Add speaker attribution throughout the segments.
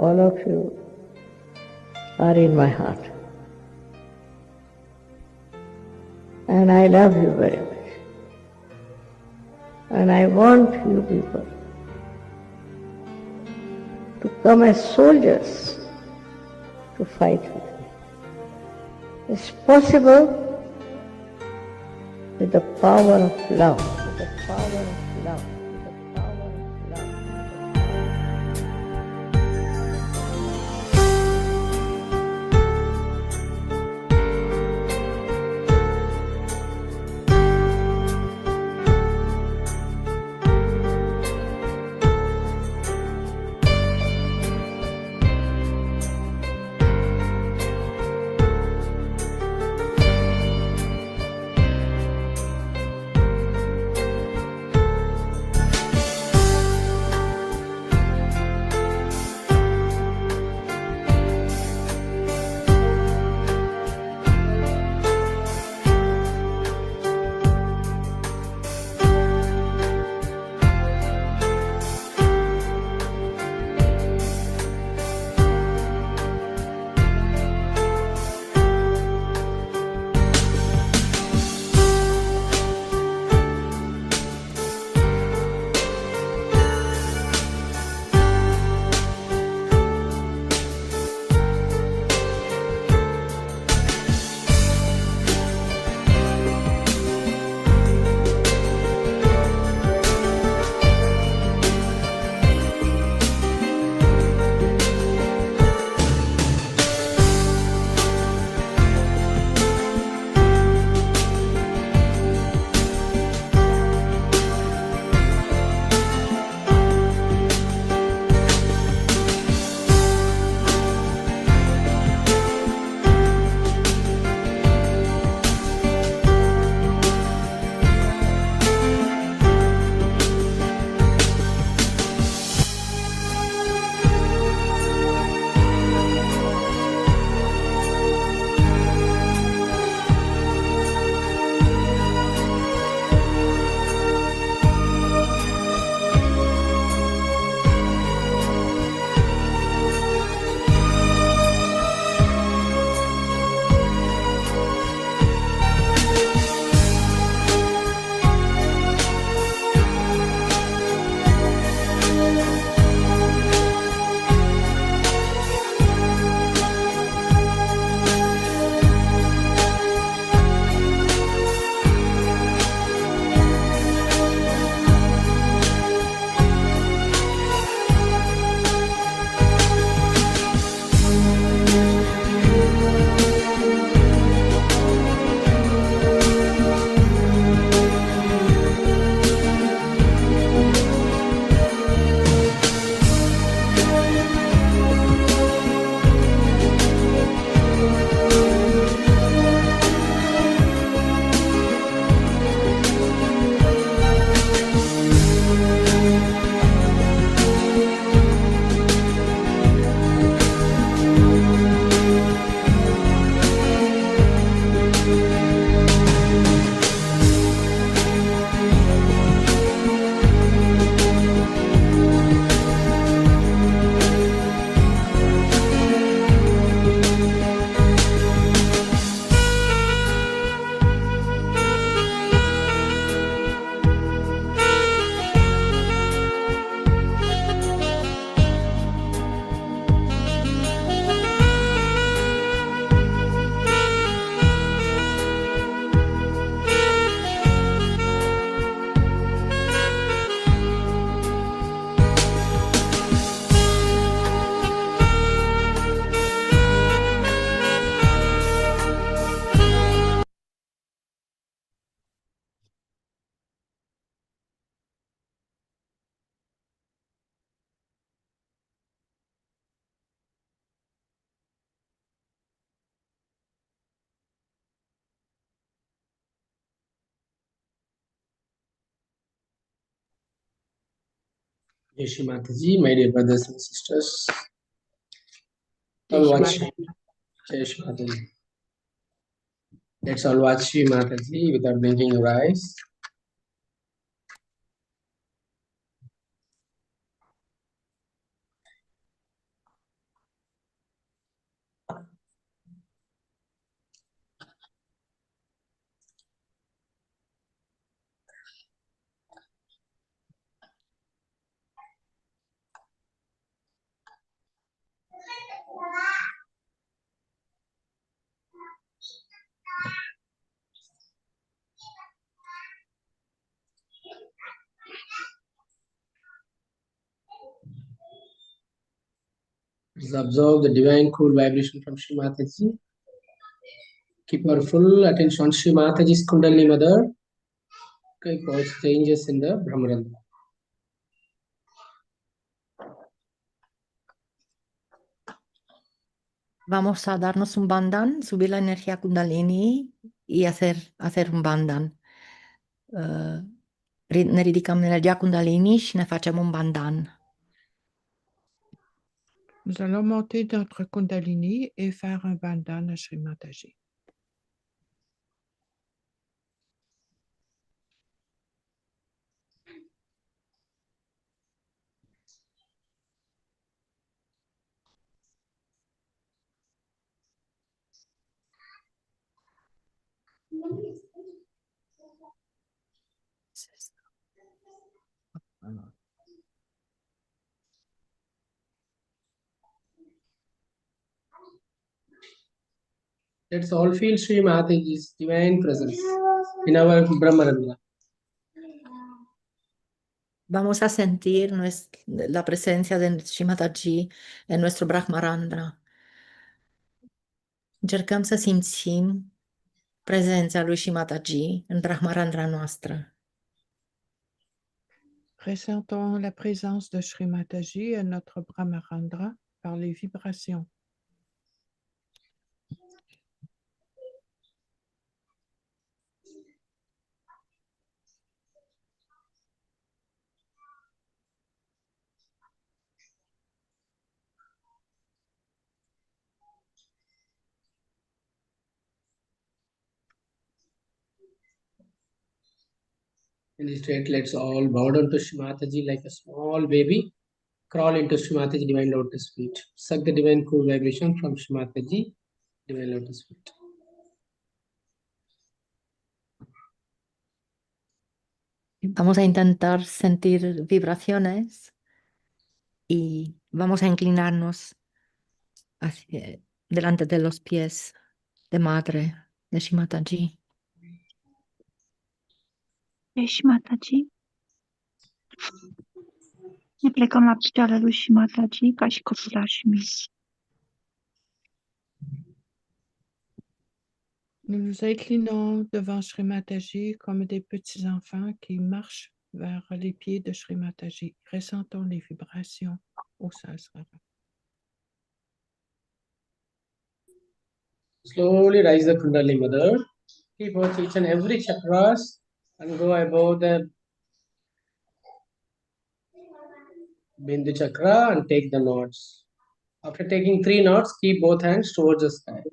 Speaker 1: all of you are in my heart. And I love you very much. And I want you people to come as soldiers to fight with me. It's possible with the power of love, with the power of love, with the power of love.
Speaker 2: Jai Shri Mataji, my dear brothers and sisters. All watch. Jai Shri Mataji. Let's all watch Shri Mataji without blinking your eyes. Just observe the divine cool vibration from Shri Mataji. Keep your full attention on Shri Mataji's Kundalini Mother. Okay, cause changes in the Brahmarandha.
Speaker 1: Vamos a darnos un bandhan, subir la energía Kundalini y hacer un bandhan. Ne ridicăm energia Kundalini și ne facem un bandhan.
Speaker 3: Nous allons monter notre Kundalini et faire un bandhan à Shri Mataji.
Speaker 2: Let's all feel Sri Mataji's divine presence in our Brahmarandha.
Speaker 1: Vamos a sentir la presencia de Shri Mataji în nuestro Brahmarandra. Încercăm să simțim prezența lui Shri Mataji în Brahmarandra noastră.
Speaker 3: Ressentons la présence de Shri Mataji à notre Brahmarandra par les vibrations.
Speaker 2: In this state, let's all bow down to Shri Mataji like a small baby. Crawl into Shri Mataji divine lotus feet. Suck the divine cool vibration from Shri Mataji divine lotus feet.
Speaker 1: Vamos a intentar sentir vibraciones y vamos a inclinarnos delante de los pies de madre de Shri Mataji.
Speaker 4: Ești Mataji. Ne plecăm la picioarele lui și Mataji ca și copilașii mei.
Speaker 3: Nous nous inclinons devant Shri Mataji comme des petits enfants qui marchent vers les pieds de Shri Mataji. Ressentons les vibrations au Sahasrar.
Speaker 2: Slowly rise the Kundalini Mother. Keep out each and every chakras and go above the Bindu chakra and take the knots. After taking 3 knots, keep both hands towards the sky.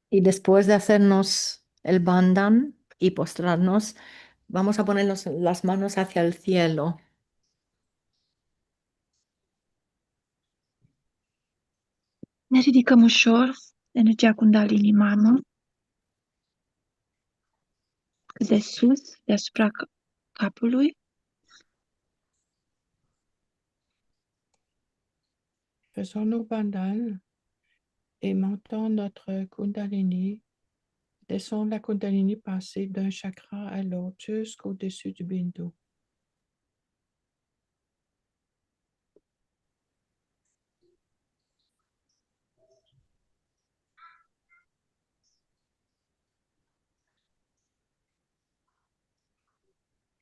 Speaker 1: Y después de hacernos el bandhan y postrarnos, vamos a ponernos las manos hacia el cielo.
Speaker 4: Ne ridicăm ușor, energia Kundalini mamă, cât de sus, deasupra capului.
Speaker 3: Faisons nos bandhans et montons notre Kundalini. Laissons la Kundalini passer d'un chakra à l'autre jusqu'au-dessus du Bindu.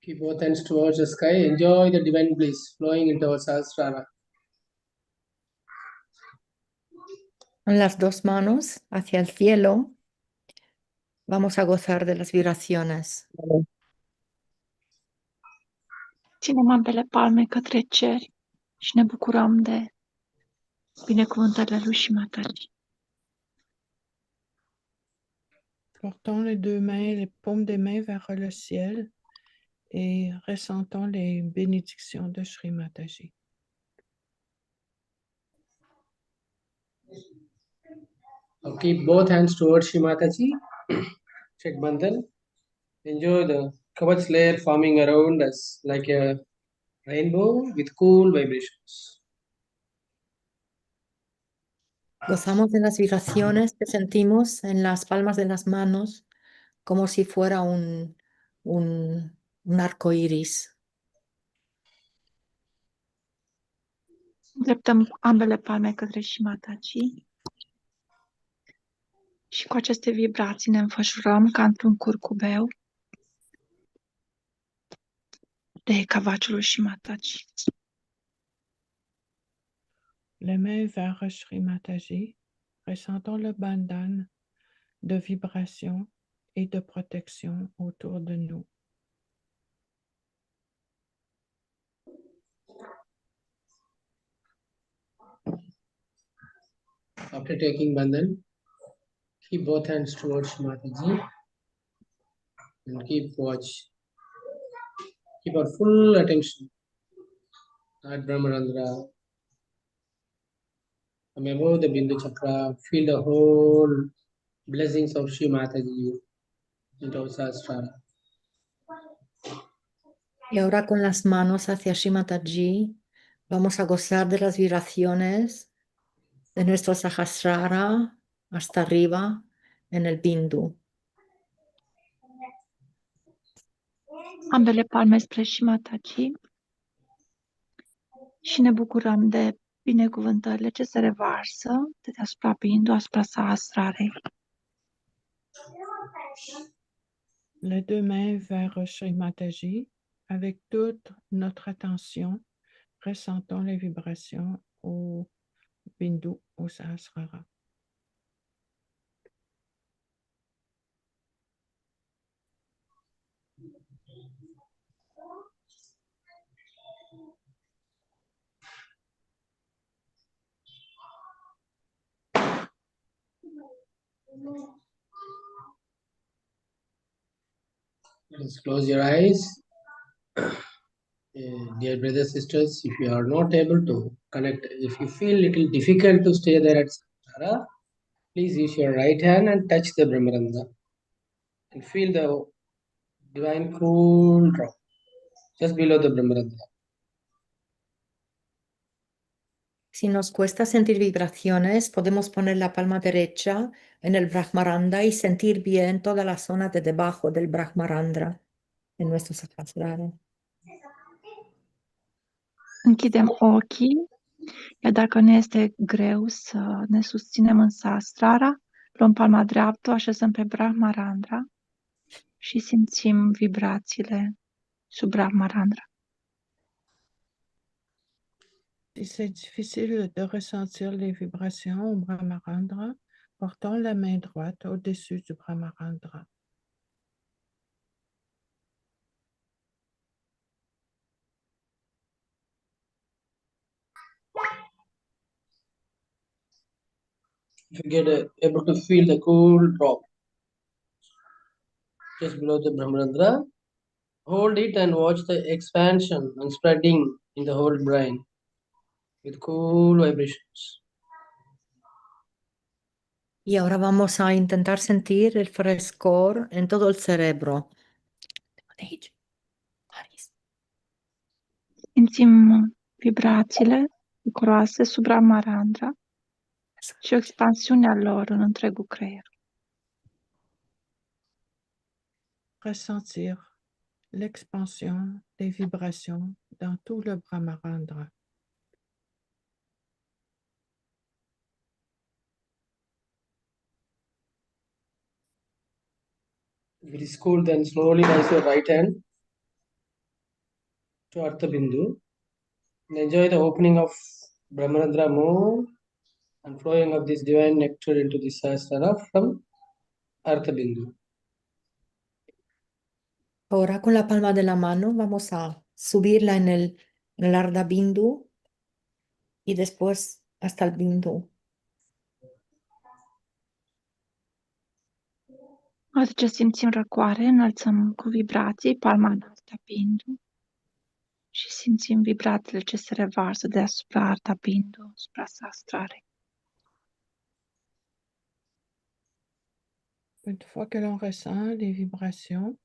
Speaker 2: Keep both hands towards the sky. Enjoy the divine bliss flowing into our Sahasrara.
Speaker 1: Con las dos manos hacia el cielo, vamos a gozar de las vibraciones.
Speaker 4: Ținem ambele palme către cer și ne bucurăm de binecuvântările lui și Mataji.
Speaker 3: Portons les deux mains, les paumes des mains vers le ciel et ressentons les bénédictions de Shri Mataji.
Speaker 2: Now keep both hands towards Shri Mataji. Check Bandhan. Enjoy the Kavach layer forming around us like a rainbow with cool vibrations.
Speaker 1: Gozamos de las vibraciones que sentimos en las palmas de las manos como si fuera un arco iris.
Speaker 4: Îndreptăm ambele palme către Shimatachi și cu aceste vibrații ne înfășurăm ca într-un curcubeu de cavaciul Shimatachi.
Speaker 3: Les mains vers Shri Mataji, ressentant le bandhan de vibration et de protection autour de nous.
Speaker 2: After taking bandhan, keep both hands towards Mataji and keep watch. Keep our full attention at Brahmarandra. From above the Bindu Chakra, feel the whole blessings of Shri Mataji into our Sahasrara.
Speaker 1: Y ahora con las manos hacia Shimataji vamos a gozar de las vibraciones de nuestro Sahasrara hasta arriba en el Bindu.
Speaker 4: Ambele palme spre Shimatachi și ne bucurăm de binecuvântările ce se revarsă de deasupra Bindu, asupra Sahasrarei.
Speaker 3: Les deux mains vers Shri Mataji, avec toute notre attention, ressentons les vibrations au Bindu, au Sahasrara.
Speaker 2: Please close your eyes. Dear brothers, sisters, if you are not able to connect, if you feel little difficult to stay there at Sahasrara, please use your right hand and touch the Brahmarandha and feel the divine cool drop just below the Brahmarandha.
Speaker 1: Si nos cuesta sentir vibraciones, podemos poner la palma derecha en el Brahmarandha y sentir bien toda la zona de debajo del Brahmarandha en nuestro Sahasrara.
Speaker 4: Închidem ochii, iar dacă ne este greu să ne susținem în Sahasrara, luăm palma dreaptă, o așezăm pe Brahmarandra și simțim vibrațiile sub Brahmarandra.
Speaker 3: Si c'est difficile de ressentir les vibrations au Brahmarandra, portons la main droite au-dessus du Brahmarandra.
Speaker 2: If you get able to feel the cool drop just below the Brahmarandra, hold it and watch the expansion and spreading in the whole brain with cool vibrations.
Speaker 1: Y ahora vamos a intentar sentir el frescor en todo el cerebro.
Speaker 4: Simțim vibrațiile bucuroase sub Brahmarandra și o expansiune a lor în întregul creier.
Speaker 3: Ressentir l'expansion des vibrations dans tout le Brahmarandra.
Speaker 2: If it is cool, then slowly raise your right hand to Artha Bindu and enjoy the opening of Brahmarandra more and flowing of this divine nectar into the Sahasrara from Artha Bindu.
Speaker 1: Ahora con la palma de la mano vamos a subirla en el Ardha Bindu y después hasta el Bindu.
Speaker 4: Odată ce simțim răcoare, înălțăm cu vibrații palma în Artha Bindu și simțim vibrațiile ce se revarsă deasupra Artha Bindu, asupra Sahasrarei.
Speaker 3: Une fois que l'on ressent les vibrations,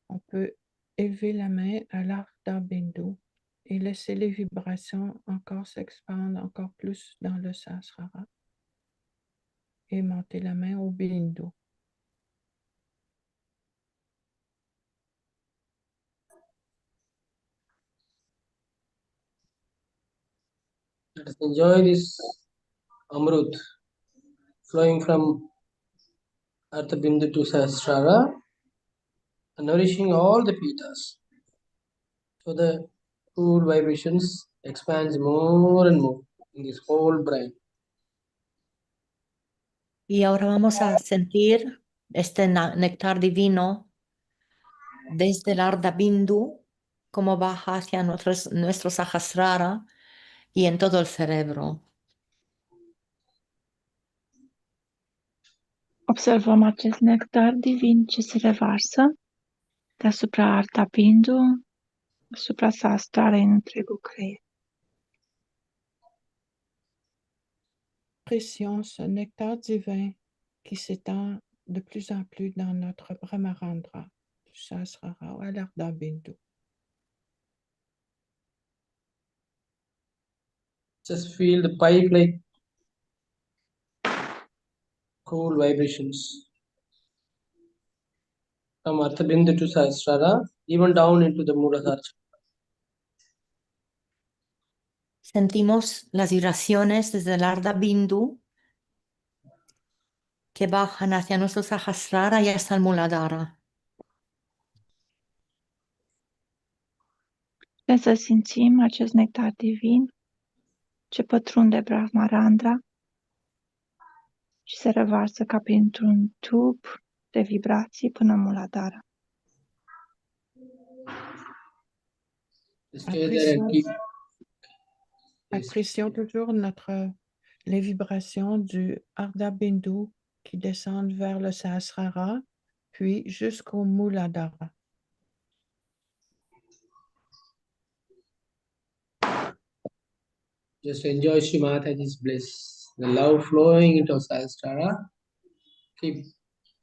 Speaker 3: on peut élever la main à l'Ardha Bindu et laisser les vibrations encore s'expandre encore plus dans le Sahasrara et monter la main au Bindu.
Speaker 2: Let us enjoy this Amrut flowing from Artha Bindu to Sahasrara, nourishing all the pitas. So the cool vibrations expands more and more in this whole brain.
Speaker 1: Y ahora vamos a sentir este néctar divino desde el Arda Bindu, como baja hacia nuestro Sahasrara y en todo el cerebro.
Speaker 4: Observăm acest nectar divin ce se revarsă deasupra Arta Bindu, asupra Sahasrarei în întregul creier.
Speaker 3: Apprécions ce nectar divin qui s'étend de plus en plus dans notre Brahmarandra, du Sahasrara à l'Ardha Bindu.
Speaker 2: Just feel the pipe like cool vibrations from Artha Bindu to Sahasrara, even down into the Muladhara.
Speaker 1: Sentimos las vibraciones desde el Arda Bindu que bajan hacia nuestro Sahasrara y hasta el Muladhara.
Speaker 4: Trebuie să simțim acest nectar divin ce pătrunde Brahmarandra și se revarsă ca printr-un tub de vibrații până în Muladhara.
Speaker 2: Stay there and keep.
Speaker 3: Apprécions toujours les vibrations du Ardha Bindu qui descendent vers le Sahasrara, puis jusqu'au Muladhara.
Speaker 2: Just enjoy Shrimataji's bliss, the love flowing into Sahasrara. Keep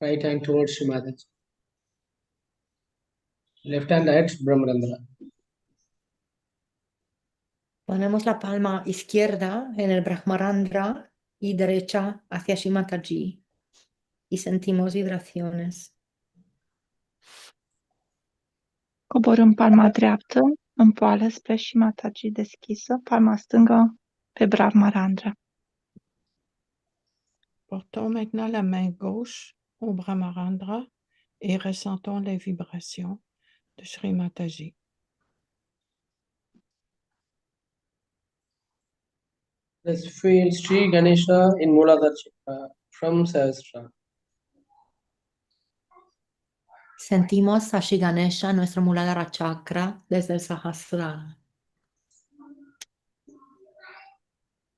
Speaker 2: right hand towards Shrimataji. Left hand at Brahmarandra.
Speaker 1: Ponemos la palma izquierda en el Brahmarandra y derecha hacia Shimataji y sentimos vibraciones.
Speaker 4: Coborâm palma dreaptă în poală spre Shimataji deschisă, palma stângă pe Brahmarandra.
Speaker 3: Portons maintenant la main gauche au Brahmarandra et ressentons les vibrations de Sri Mataji.
Speaker 2: Let's feel Sri Ganesha in Muladhara Chakra from Sahasrara.
Speaker 1: Sentimos a Shri Ganesha, nuestro Muladhara chakra, desde el Sahasrara.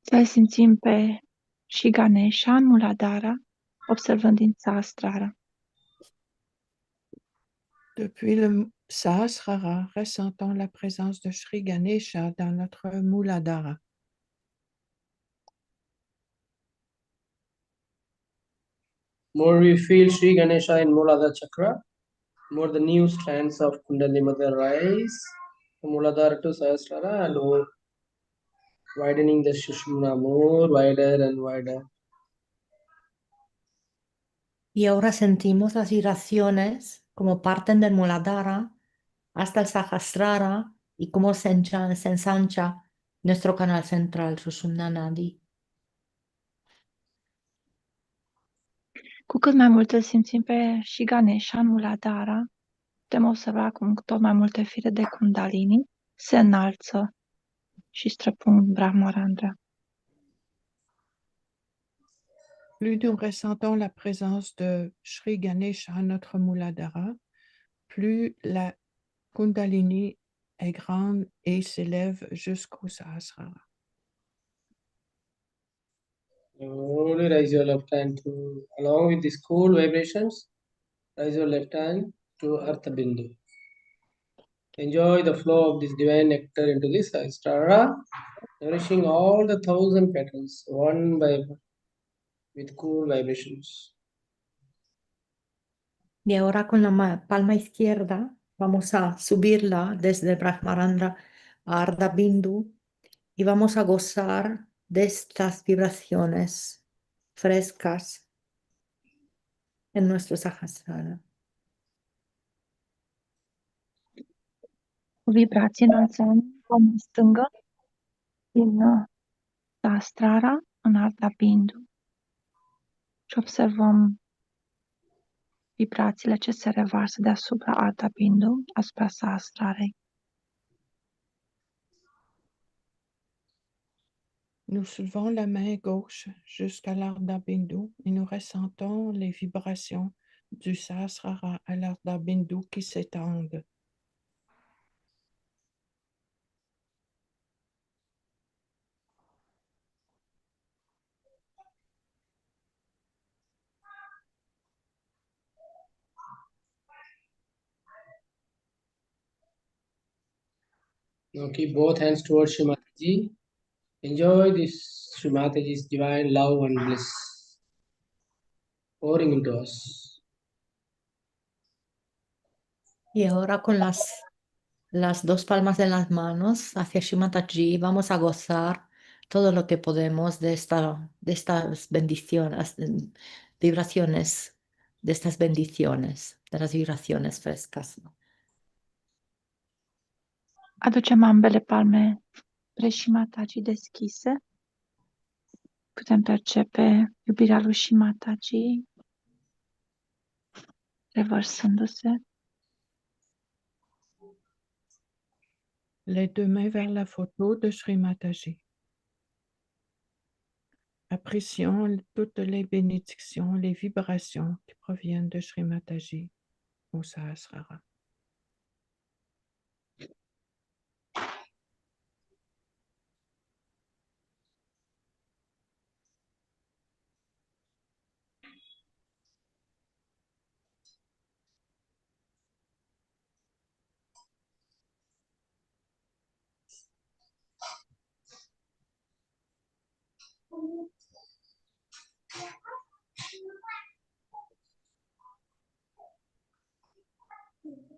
Speaker 4: Să simțim pe și Ganesha în Muladhara, observând din Sahasrara.
Speaker 3: Depuis le Sahasrara, ressentons la présence de Sri Ganesha dans notre Muladhara.
Speaker 2: More we feel Sri Ganesha in Muladhara Chakra, more the new strands of Kundalini Mother rise from Muladhara to Sahasrara and more widening the Shushumna more wider and wider.
Speaker 1: Y ahora sentimos las vibraciones como parten del Muladhara hasta el Sahasrara y cómo se ensancha nuestro canal central, Sushumna Nadi.
Speaker 4: Cu cât mai mult îl simțim pe și Ganesha în Muladhara, putem observa cum tot mai multe fire de Kundalini se înalță și străpung Brahmarandra.
Speaker 3: Plus nous ressentons la présence de Sri Ganesha à notre Muladhara, plus la Kundalini est grande et s'élève jusqu'au Sahasrara.
Speaker 2: Slowly raise your left hand to, along with these cool vibrations, raise your left hand to Artha Bindu. Enjoy the flow of this divine nectar into this Sahasrara, nourishing all the 1,000 petals one by one with cool vibrations.
Speaker 1: Y ahora con la palma izquierda vamos a subirla desde Brahmarandra a Ardha Bindu y vamos a gozar de estas vibraciones frescas en nuestro Sahasrara.
Speaker 4: Cu vibrații înălțăm palma stângă din Sahasrara în Arda Bindu și observăm vibrațiile ce se revarsă deasupra Arda Bindu, asupra Sahasrarei.
Speaker 3: Nous soulevons la main gauche jusqu'à l'Ardha Bindu et nous ressentons les vibrations du Sahasrara à l'Ardha Bindu qui s'étendent.
Speaker 2: Now keep both hands towards Shrimataji. Enjoy this Shrimataji's divine love and bliss pouring into us.
Speaker 1: Y ahora con las dos palmas de las manos hacia Shimataji vamos a gozar todo lo que podemos de estas bendiciones, vibraciones, de estas bendiciones, de las vibraciones frescas.
Speaker 4: Aducem ambele palme spre Shimataji deschise. Putem percepe iubirea lui Shimataji revărsându-se.
Speaker 3: Les deux mains vers la photo de Sri Mataji. Apprécions toutes les bénédictions, les vibrations qui proviennent de Sri Mataji au Sahasrara.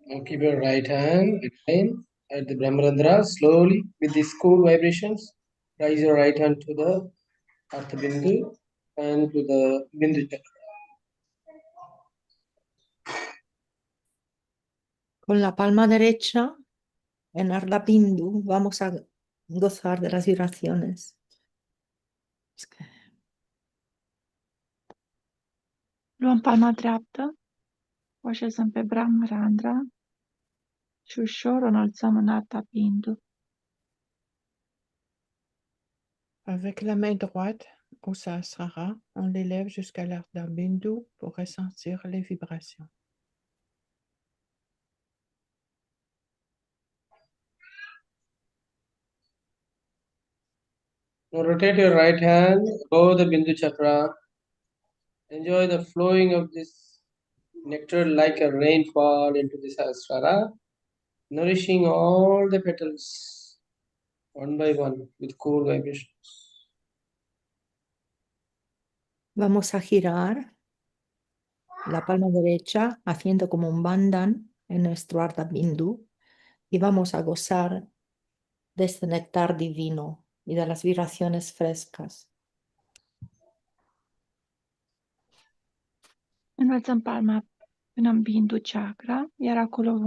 Speaker 2: Now keep your right hand again at the Brahmarandra. Slowly, with these cool vibrations, raise your right hand to the Artha Bindu and to the Bindu Chakra.
Speaker 1: Con la palma derecha en Ardha Bindu vamos a gozar de las vibraciones.
Speaker 4: Luăm palma dreaptă, o așezăm pe Brahmarandra și ușor o înălțăm în Arda Bindu.
Speaker 3: Avec la main droite au Sahasrara, on l'élève jusqu'à l'Ardha Bindu pour ressentir les vibrations.
Speaker 2: Now rotate your right hand above the Bindu Chakra. Enjoy the flowing of this nectar like a rainfall into the Sahasrara, nourishing all the petals one by one with cool vibrations.
Speaker 1: Vamos a girar la palma derecha haciendo como un bandhan en nuestro Ardha Bindu y vamos a gozar de este néctar divino y de las vibraciones frescas.
Speaker 4: Înălțăm palma până în Bindu Chakra, iar acolo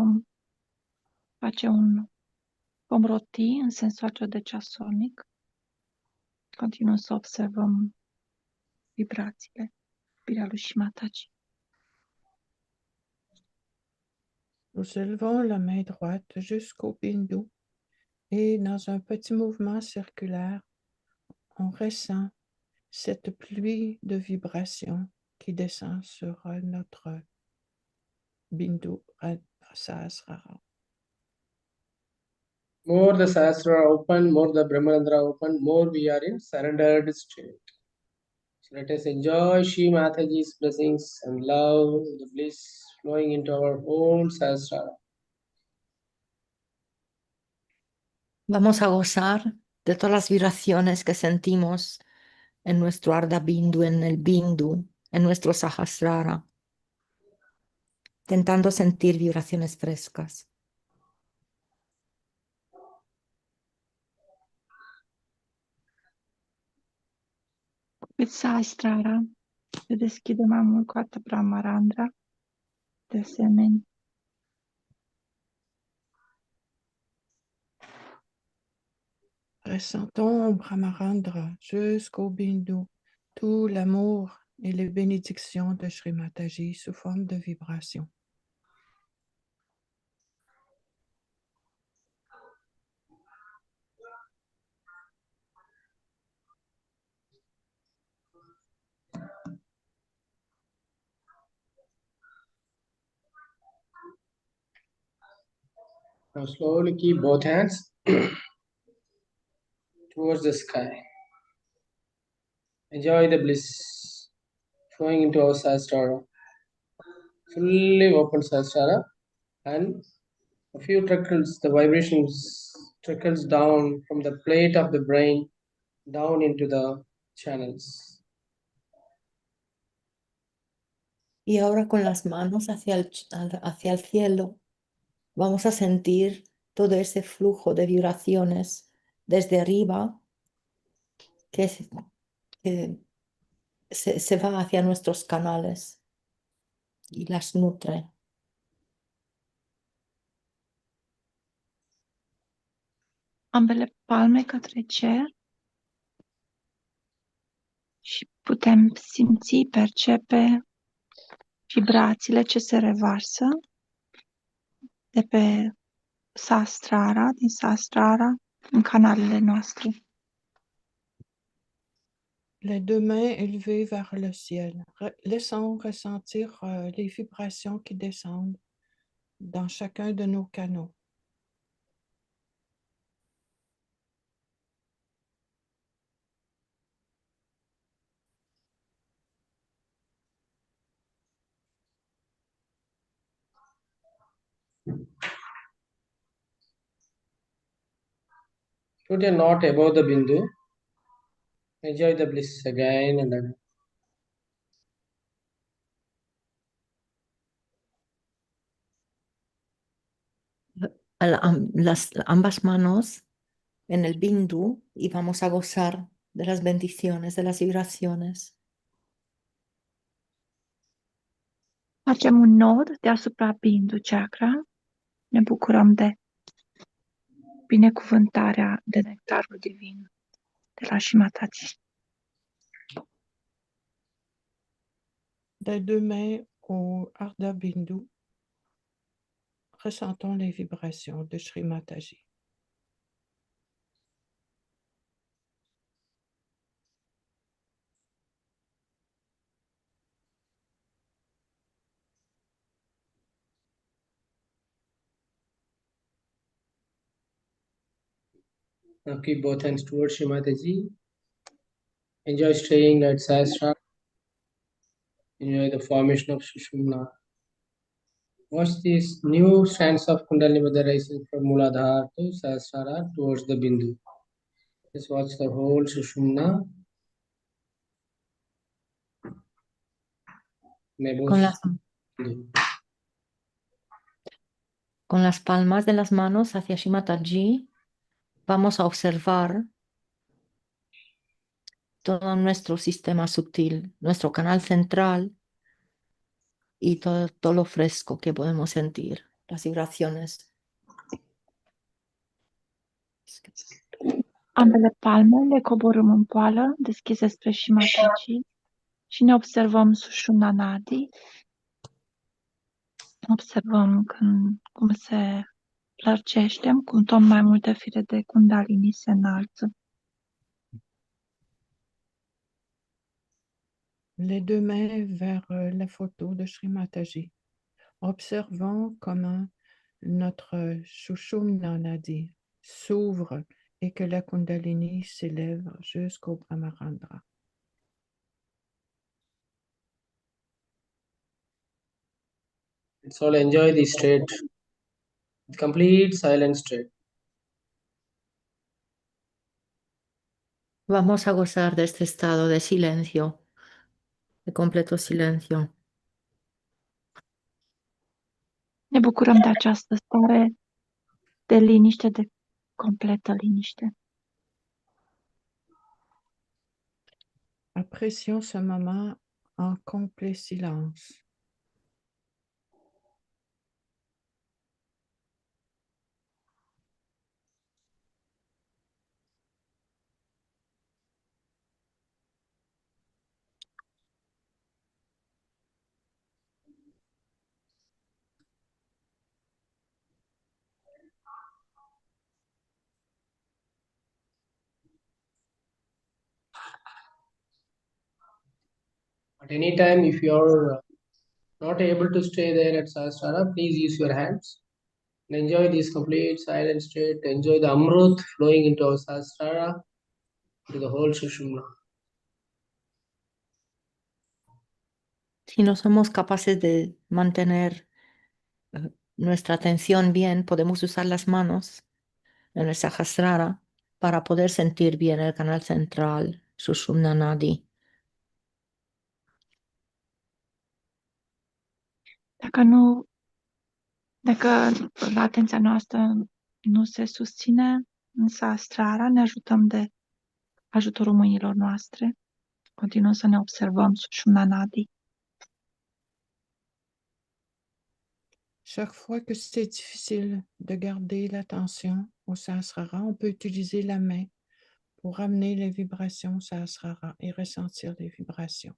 Speaker 4: vom roti în sensul acela de ceasornic. Continuăm să observăm vibrațiile, iubirea lui Shimataji.
Speaker 3: Nous élevons la main droite jusqu'au Bindu et dans un petit mouvement circulaire, on ressent cette pluie de vibrations qui descend sur notre Bindu Sahasrara.
Speaker 2: More the Sahasrara open, more the Brahmarandra open, more we are in surrendered state. So let us enjoy Shri Mataji's blessings and love, the bliss flowing into our whole Sahasrara.
Speaker 1: Vamos a gozar de todas las vibraciones que sentimos en nuestro Ardha Bindu, en el Bindu, en nuestro Sahasrara, intentando sentir vibraciones frescas.
Speaker 4: Pe Sahasrara se deschide mai mult cu atât Brahmarandra, de asemenea.
Speaker 3: Ressentons au Brahmarandra jusqu'au Bindu tout l'amour et les bénédictions de Shri Mataji sous forme de vibration.
Speaker 2: Now slowly keep both hands towards the sky. Enjoy the bliss flowing into our Sahasrara. Fully open Sahasrara, and a few trickles, the vibrations trickles down from the plate of the brain down into the channels.
Speaker 1: Y ahora con las manos hacia el cielo, vamos a sentir todo ese flujo de vibraciones desde arriba que se va hacia nuestros canales y las nutre.
Speaker 4: Ambele palme către cer și putem simți, percepe vibrațiile ce se revarsă de pe Sahasrara, din Sahasrara, în canalele noastre.
Speaker 3: Les deux mains élevées vers le ciel. Laissons ressentir les vibrations qui descendent dans chacun de nos canaux.
Speaker 2: Put a knot above the bindu. Enjoy the bliss again and again.
Speaker 1: Ambas manos en el bindu y vamos a gozar de las bendiciones, de las vibraciones.
Speaker 4: Facem un nod deasupra bindu chakra. Ne bucurăm de binecuvântarea de nectarul divin de la Shimataji.
Speaker 3: Des deux mains au Ardha Bindu, ressentons les vibrations de Shri Mataji.
Speaker 2: Now keep both hands towards Shrimataji. Enjoy staying at Sahasrara. Enjoy the formation of Shushumna. Watch these new strands of Kundalini Mudra rising from Muladhara to Sahasrara towards the Bindu. Just watch the whole Shushumna.
Speaker 1: Con las palmas de las manos hacia Shimataji, vamos a observar todo nuestro sistema sutil, nuestro canal central y todo lo fresco que podemos sentir, las vibraciones.
Speaker 4: Ambele palme le coborâm în poală, deschise spre Shimataji și ne observăm Sushumna Nadi. Observăm cum se lărgește, cum tot mai multe fire de Kundalini se înalță.
Speaker 3: Les deux mains vers la photo de Shri Mataji. Observons comment notre Shushumna Nadi s'ouvre et que la Kundalini s'élève jusqu'au Brahmarandra.
Speaker 2: Let's all enjoy the state, complete silent state.
Speaker 1: Vamos a gozar de este estado de silencio, de completo silencio.
Speaker 4: Ne bucurăm de această stare de liniște, de completă liniște.
Speaker 3: Apprécions ce moment en complet silence.
Speaker 2: At any time, if you're not able to stay there at Sahasrara, please use your hands and enjoy this complete silent state. Enjoy the Amrut flowing into our Sahasrara, to the whole Shushumna.
Speaker 1: Si no somos capaces de mantener nuestra atención bien, podemos usar las manos en el Sahasrara para poder sentir bien el canal central, Shushumna Nadi.
Speaker 4: Dacă atenția noastră nu se susține în Sahasrara, ne ajutăm de ajutorul mâinilor noastre. Continuăm să ne observăm Sushumna Nadi.
Speaker 3: Chaque fois que c'est difficile de garder l'attention au Sahasrara, on peut utiliser la main pour ramener les vibrations au Sahasrara et ressentir les vibrations.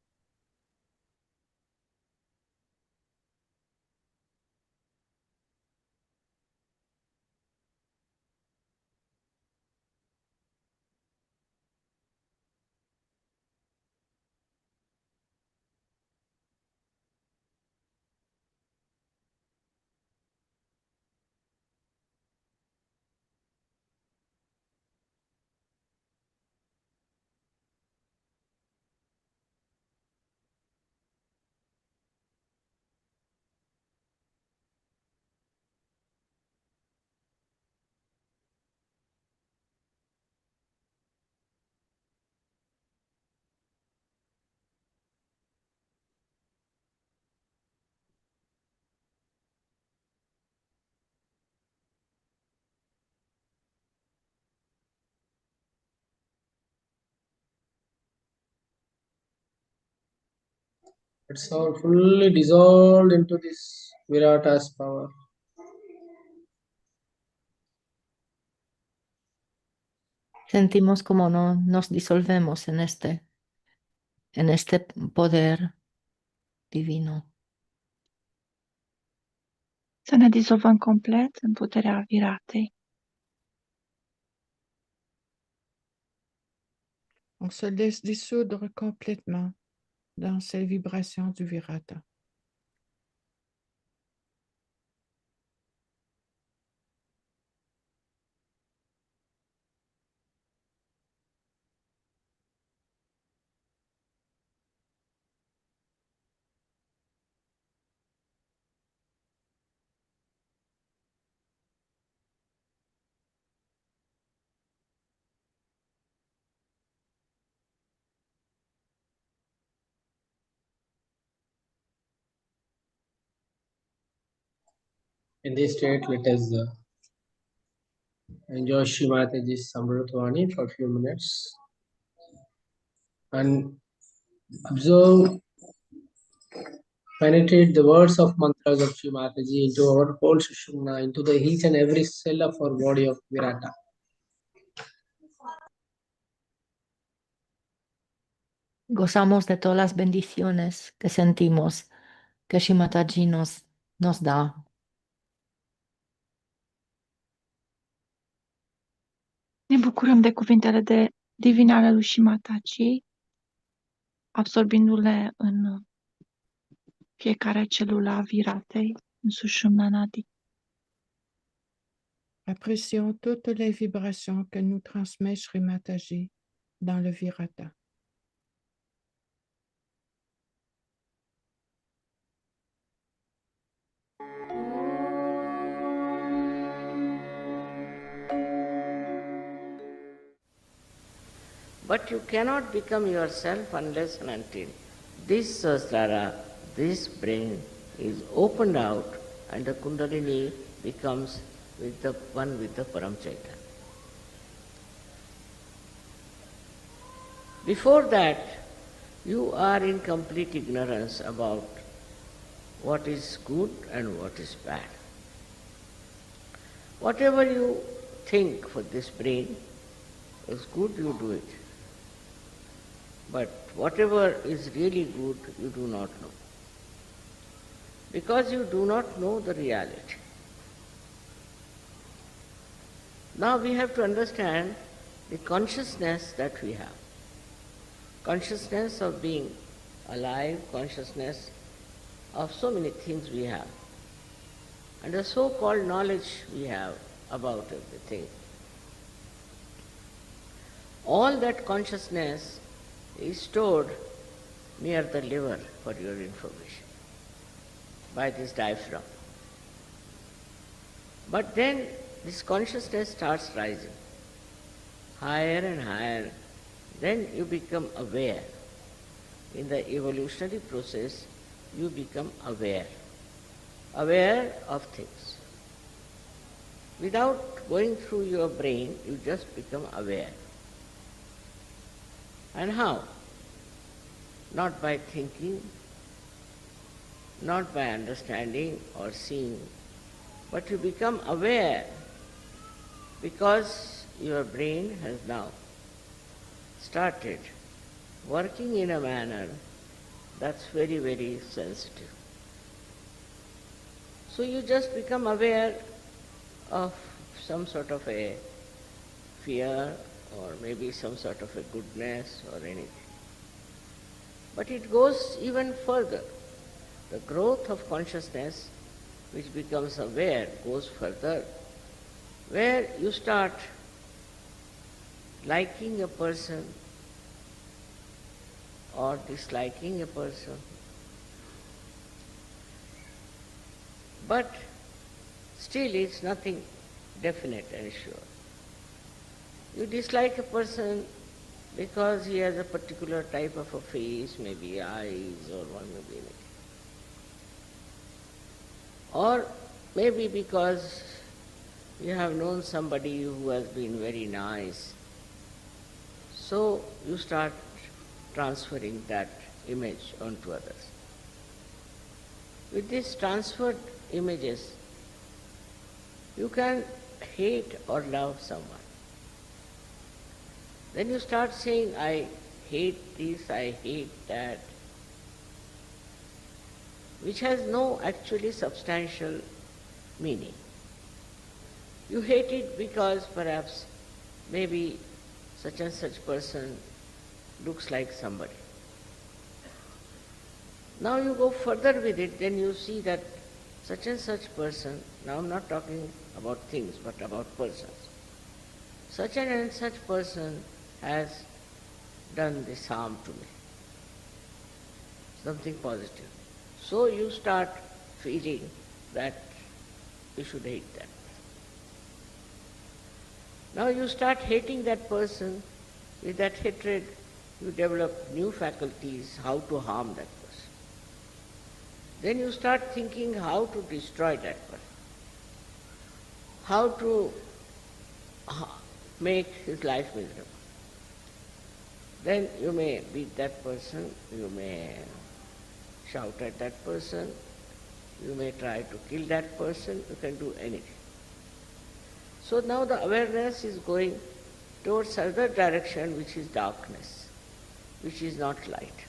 Speaker 2: It's all fully dissolved into this Virata's power.
Speaker 1: Sentimos como no nos disolvemos en este poder divino.
Speaker 4: Să ne dizolvăm complet în puterea Viratei.
Speaker 3: On se laisse dissoudre complètement dans ces vibrations du Virata.
Speaker 2: In this state, let us enjoy Shrimataji's Samrutvani for a few minutes and observe, penetrate the words of mantras of Shrimataji into our whole Sushumna, into the each and every cell of our body of Virata.
Speaker 1: Gozamos de todas las bendiciones que sentimos que Shrimataji nos da.
Speaker 4: Ne bucurăm de cuvintele divine ale lui Shimataji, absorbindu-le în fiecare celulă a Viratei, în Sushumna Nadi.
Speaker 3: Apprécions toutes les vibrations que nous transmet Sri Mataji dans le Virata.
Speaker 5: But you cannot become yourself unless and until this Sahasrara, this brain is opened out and the Kundalini becomes with the one with the Param Chaitanya. Before that, you are in complete ignorance about what is good and what is bad. Whatever you think for this brain is good, you do it. But whatever is really good, you do not know. Because you do not know the reality. Now we have to understand the consciousness that we have. Consciousness of being alive consciousness of so many things we have, and the so-called knowledge we have about everything. All that consciousness is stored near the liver, for your information, by this diaphragm. But then this consciousness starts rising higher and higher. Then you become aware. In the evolutionary process, you become aware of things. Without going through your brain, you just become aware. And how? Not by thinking, not by understanding or seeing, but you become aware because your brain has now started working in a manner that's very, very sensitive. So you just become aware of some sort of a fear or maybe some sort of a goodness or anything. But it goes even further. The growth of consciousness, which becomes aware, goes further, where you start liking a person or disliking a person. But still it's nothing definite and sure. You dislike a person because he has a particular type of a face, maybe eyes or one may be anything. Or maybe because you have known somebody who has been very nice. So you start transferring that image onto others. With these transferred images, you can hate or love someone. Then you start saying, I hate this, I hate that, which has no actually substantial meaning. You hate it because perhaps maybe such and such person looks like somebody. Now you go further with it, then you see that such and such person, now I'm not talking about things, but about persons. Such and such person has done this harm to me, something positive. So you start feeling that you should hate that. Now you start hating that person. With that hatred, you develop new faculties how to harm that person. Then you start thinking how to destroy that person, how to make his life miserable. Then you may beat that person, you may shout at that person, you may try to kill that person, you can do anything. So now the awareness is going towards other direction, which is darkness, which is not light.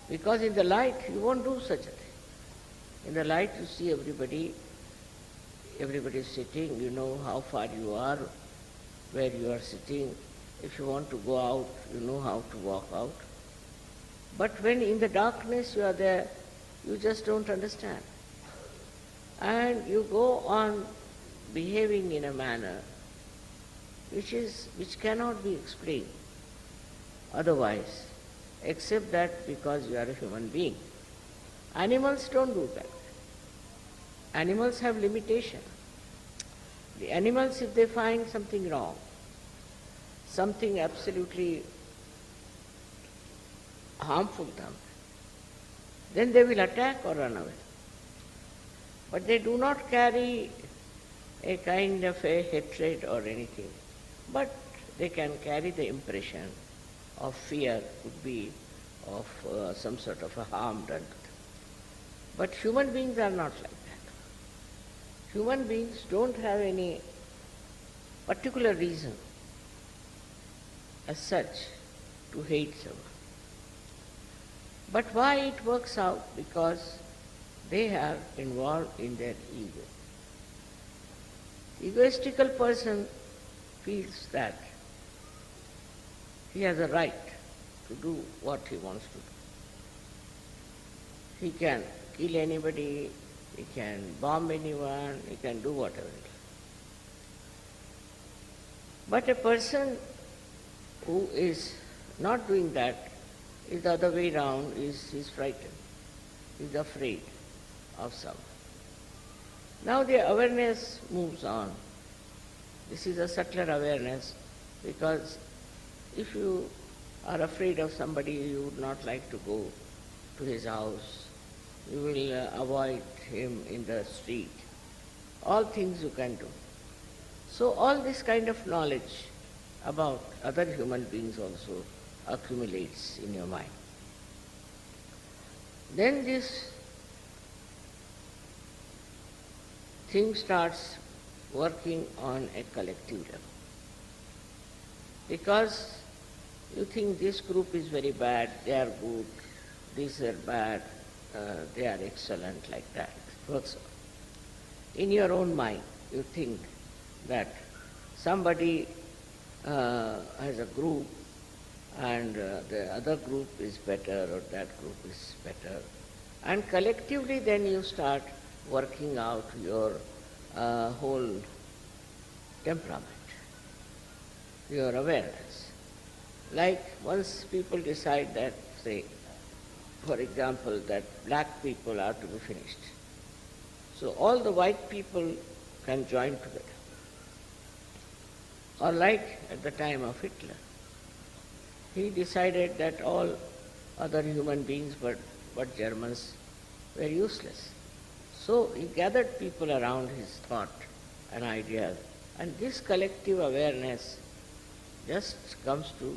Speaker 5: Because in the light you won't do such a thing. In the light you see everybody is sitting, you know how far you are, where you are sitting. If you want to go out, you know how to walk out. But when in the darkness you are there, you just don't understand. And you go on behaving in a manner which cannot be explained otherwise, except that because you are a human being. Animals don't do that. Animals have limitation. The animals, if they find something wrong, something absolutely harmful to them, then they will attack or run away. But they do not carry a kind of a hatred or anything, but they can carry the impression of fear, could be of some sort of a harm done to them. But human beings are not like that. Human beings don't have any particular reason as such to hate someone. But why it works out? Because they are involved in their ego. Egoistical person feels that he has a right to do what he wants to do. He can kill anybody, he can bomb anyone, he can do whatever. But a person who is not doing that is the other way round, is frightened, is afraid of someone. Now the awareness moves on. This is a subtler awareness, because if you are afraid of somebody, you would not like to go to his house, you will avoid him in the street. All things you can do. So all this kind of knowledge about other human beings also accumulates in your mind. Then this thing starts working on a collective level. Because you think this group is very bad, they are good, these are bad, they are excellent, like that. Also, in your own mind, you think that somebody has a group and the other group is better or that group is better. And collectively then you start working out your whole temperament, your awareness. Like once people decide that, say, for example, that black people are to be finished. So all the white people can join together. Or like at the time of Hitler, he decided that all other human beings but Germans were useless. So he gathered people around his thought and ideas, and this collective awareness just comes to,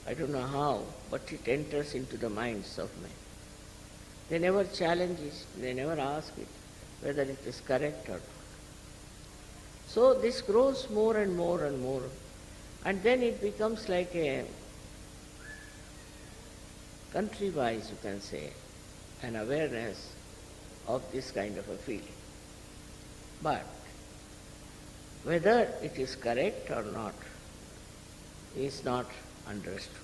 Speaker 5: I don't know how, but it enters into the minds of men. They never challenge it, they never ask it whether it is correct or not. So this grows more and more and more, and then it becomes like a country-wise, you can say, an awareness of this kind of a feeling. But whether it is correct or not is not understood,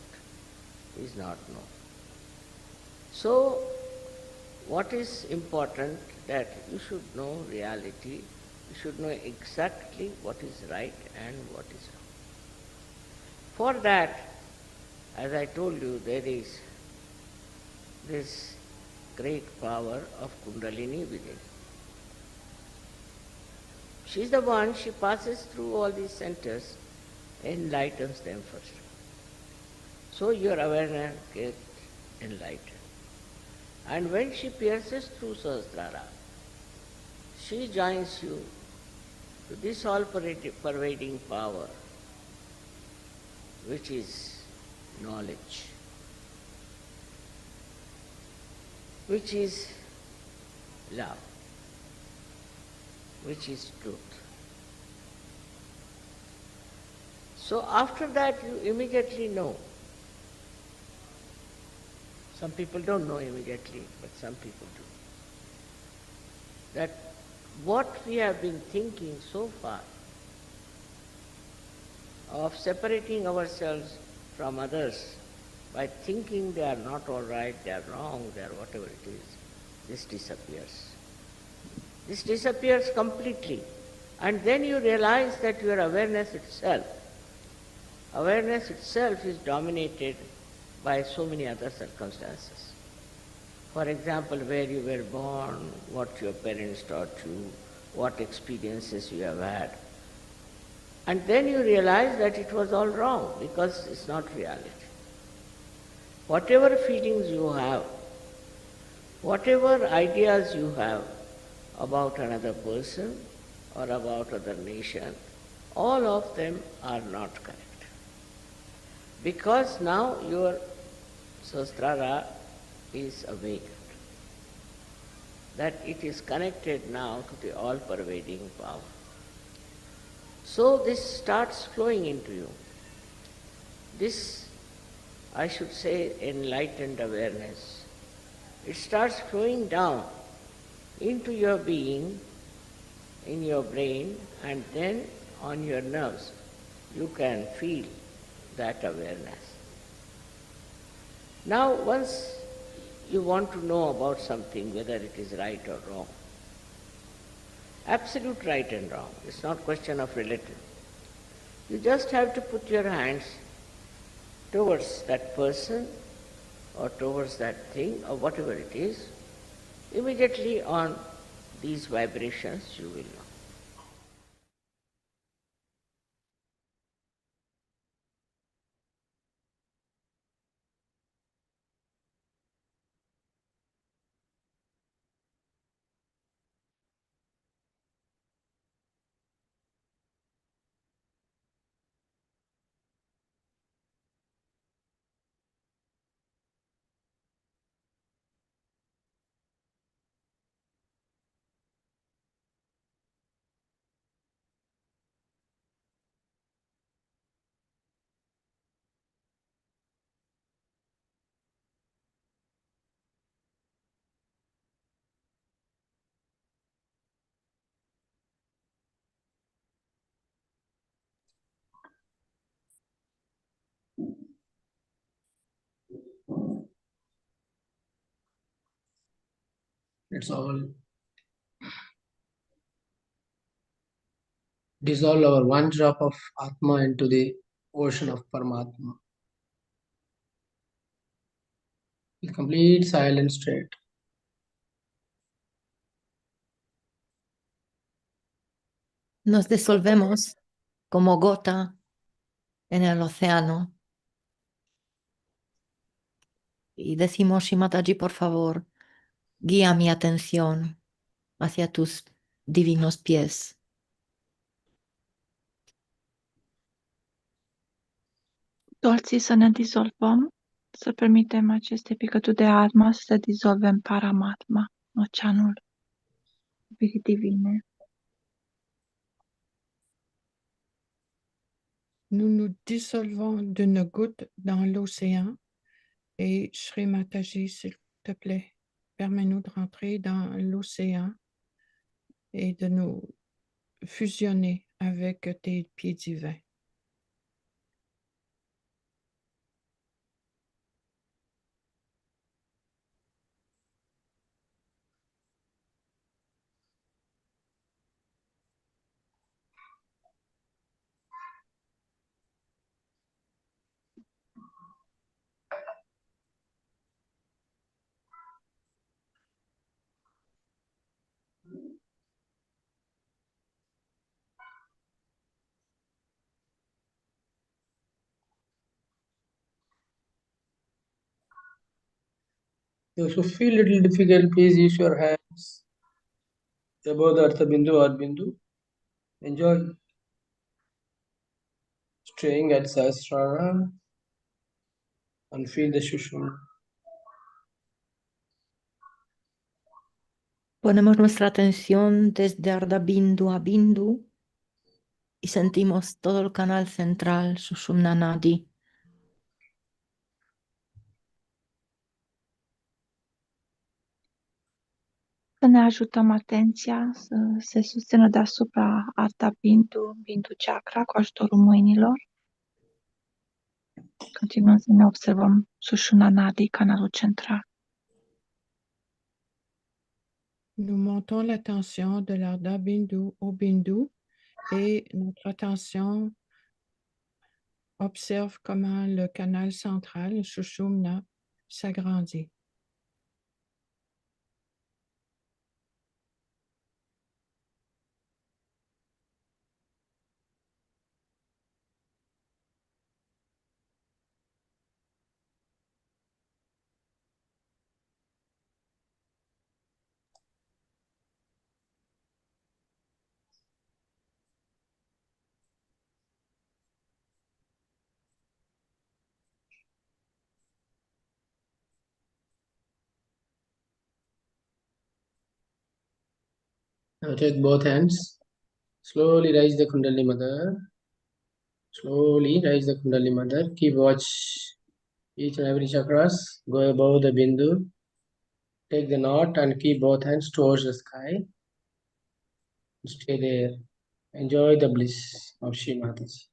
Speaker 5: is not known. So what is important, that you should know reality, you should know exactly what is right and what is wrong. For that, as I told you, there is this great power of Kundalini within. She is the one, she passes through all these centers, enlightens them first. So your awareness gets enlightened. And when she pierces through Sahasrara, she joins you to this all-pervading power, which is knowledge, which is love, which is truth. So after that you immediately know. Some people don't know immediately, but some people do. That what we have been thinking so far of separating ourselves from others by thinking they are not all right, they are wrong, they are whatever it is, this disappears. This disappears completely. And then you realize that your awareness itself is dominated by so many other circumstances. For example, where you were born, what your parents taught you, what experiences you have had. And then you realize that it was all wrong, because it's not reality. Whatever feelings you have, whatever ideas you have about another person or about other nation, all of them are not correct. Because now your Sahasrara is awakened, that it is connected now to the all-pervading power. So this starts flowing into you. This, I should say, enlightened awareness, it starts flowing down into your being, in your brain, and then on your nerves. You can feel that awareness. Now, once you want to know about something, whether it is right or wrong, absolute right and wrong, it's not question of relative. You just have to put your hands towards that person or towards that thing or whatever it is. Immediately on these vibrations you will know.
Speaker 2: Let's all dissolve our one drop of Atma into the ocean of Paramatma. With complete silence state.
Speaker 1: Nos disolvemos como gota en el océano y decimos, Shimataji, por favor, guía mi atención hacia tus divinos pies.
Speaker 4: Dolții să ne dizolvăm, să permitem aceste picături de atma să se dizolve în Paramatma, oceanul iubirii divine.
Speaker 3: Nous nous dissolvons d'une goutte dans l'océan et Shri Mataji, s'il te plaît, permets-nous de rentrer dans l'océan et de nous fusionner avec tes pieds divins.
Speaker 2: If you feel little difficult, please use your hands above the Artha Bindu or Bindu. Enjoy staying at Sahasrar and feel the Shushumna.
Speaker 1: Ponemos nuestra atención desde Ardha Bindu a Bindu y sentimos todo el canal central, Sushumna Nadi.
Speaker 4: Să ne ajutăm atenția să se susțină deasupra Artha Bindu, Bindu Chakra, cu ajutorul mâinilor. Continuăm să ne observăm Sushumna Nadi, canalul central.
Speaker 3: Nous montons l'attention de l'Ardha Bindu au Bindu et notre attention observe comment le canal central, Shushumna, s'agrandit.
Speaker 2: Now take both hands. Slowly raise the Kundalini Mother. Slowly raise the Kundalini Mother. Keep watch each and every chakras. Go above the Bindu. Take the knot and keep both hands towards the sky. Stay there. Enjoy the bliss of Shri Mataji.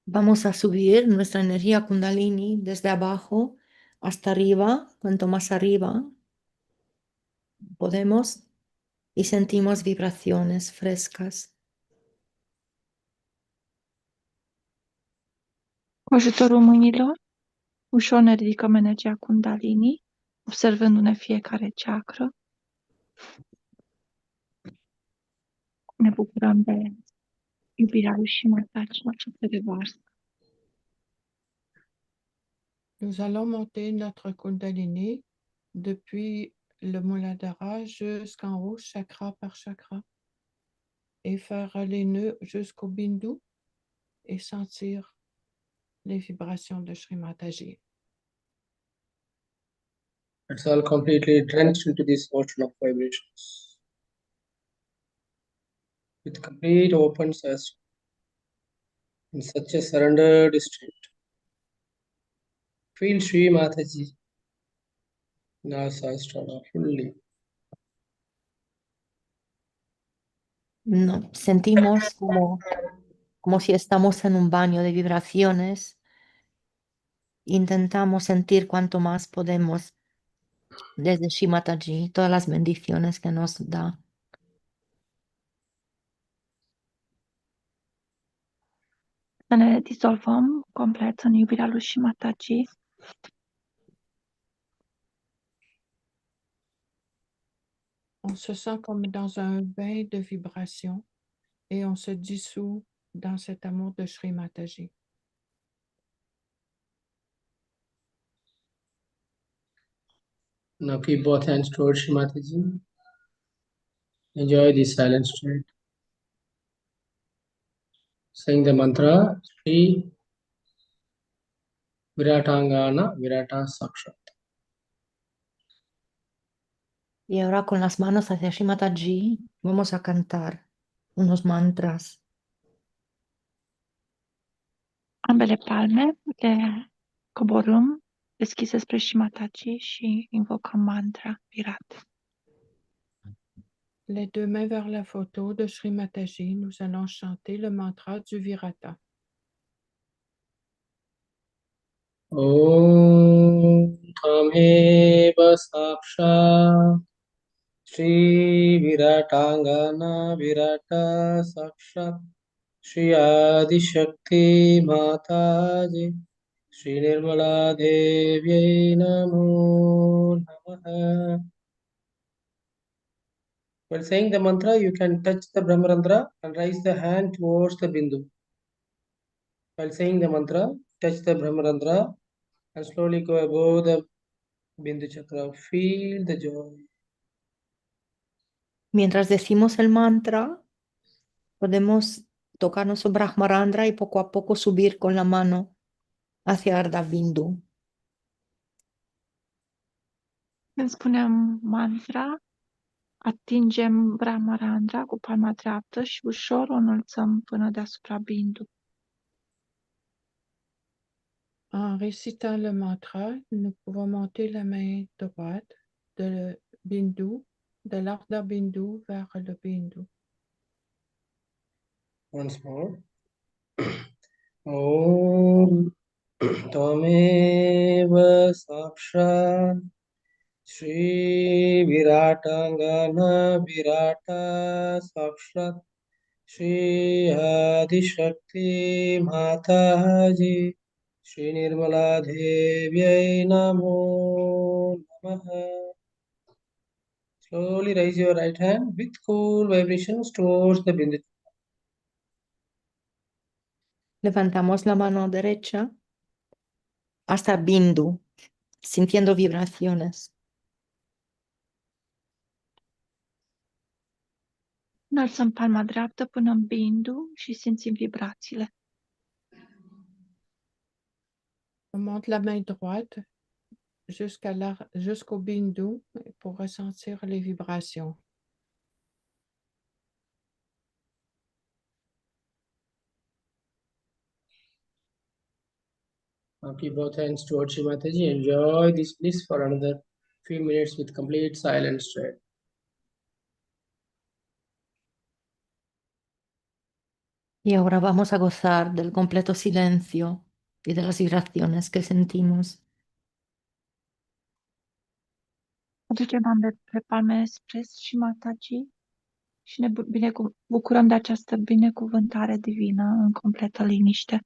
Speaker 1: Vamos a subir nuestra energía Kundalini desde abajo hasta arriba, cuanto más arriba podemos, y sentimos vibraciones frescas.
Speaker 4: Cu ajutorul mâinilor, ușor ne ridicăm energia Kundalini, observându-ne fiecare chakra. Ne bucurăm de iubirea lui Shimatachi ce se revarsă.
Speaker 3: Nous allons monter notre Kundalini depuis le Muladhara jusqu'en haut, chakra par chakra, et faire les nœuds jusqu'au Bindu et sentir les vibrations de Shri Mataji.
Speaker 2: It's all completely drenched into this ocean of vibrations. With complete open chest, in such a surrendered state. Feel Sri Mataji in our Sahasrara fully.
Speaker 1: No, sentimos como si estamos en un baño de vibraciones. Intentamos sentir cuanto más podemos desde Shimataji, todas las bendiciones que nos da.
Speaker 4: Să ne dizolvăm complet în iubirea lui Shimatachi.
Speaker 3: On se sent comme dans un bain de vibrations et on se dissout dans cet amour de Shri Mataji.
Speaker 2: Now keep both hands towards Sri Mataji. Enjoy this silent state. Saying the mantra Sri Viratangana Virata Sakshat.
Speaker 1: Y ahora con las manos hacia Shimataji vamos a cantar unos mantras.
Speaker 4: Ambele palme le coborâm deschise spre Shimatachi și invocăm mantra Virat.
Speaker 3: Les deux mains vers la photo de Shri Mataji, nous allons chanter le mantra du Virata.
Speaker 2: Om Tameva Saksha Shri Viratangana Virata Sakshat Shri Adi Shakti Mataji Shri Nirmala Devi Namo Namaha. While saying the mantra, you can touch the Brahmarandra and raise the hand towards the Bindu. While saying the mantra, touch the Brahmarandra and slowly go above the Bindu Chakra. Feel the joy.
Speaker 1: Mientras decimos el mantra, podemos tocar nuestro Brahmarandra y poco a poco subir con la mano hacia Ardha Bindu.
Speaker 4: Când spunem mantra, atingem Brahmarandra cu palma dreaptă și ușor o înălțăm până deasupra Bindu.
Speaker 3: En récitant le mantra, nous pouvons monter la main droite de Bindu, de l'Ardha Bindu vers le Bindu.
Speaker 2: Once more. Om Tameva Saksha Shri Viratangana Virata Sakshat Shri Adi Shakti Mataji Shri Nirmala Devi Namo Namaha. Slowly raise your right hand with cool vibrations towards the Bindu.
Speaker 1: Levantamos la mano derecha hasta Bindu, sintiendo vibraciones.
Speaker 4: Înălțăm palma dreaptă până în Bindu și simțim vibrațiile.
Speaker 3: On monte la main droite jusqu'au Bindu pour ressentir les vibrations.
Speaker 2: Now keep both hands towards Shri Mataji. Enjoy this bliss for another few minutes with complete silence. Right?
Speaker 1: Y ahora vamos a gozar del completo silencio y de las vibraciones que sentimos.
Speaker 4: Aducem ambele pe palme spre și Mataji și ne bucurăm de această binecuvântare divină în completă liniște.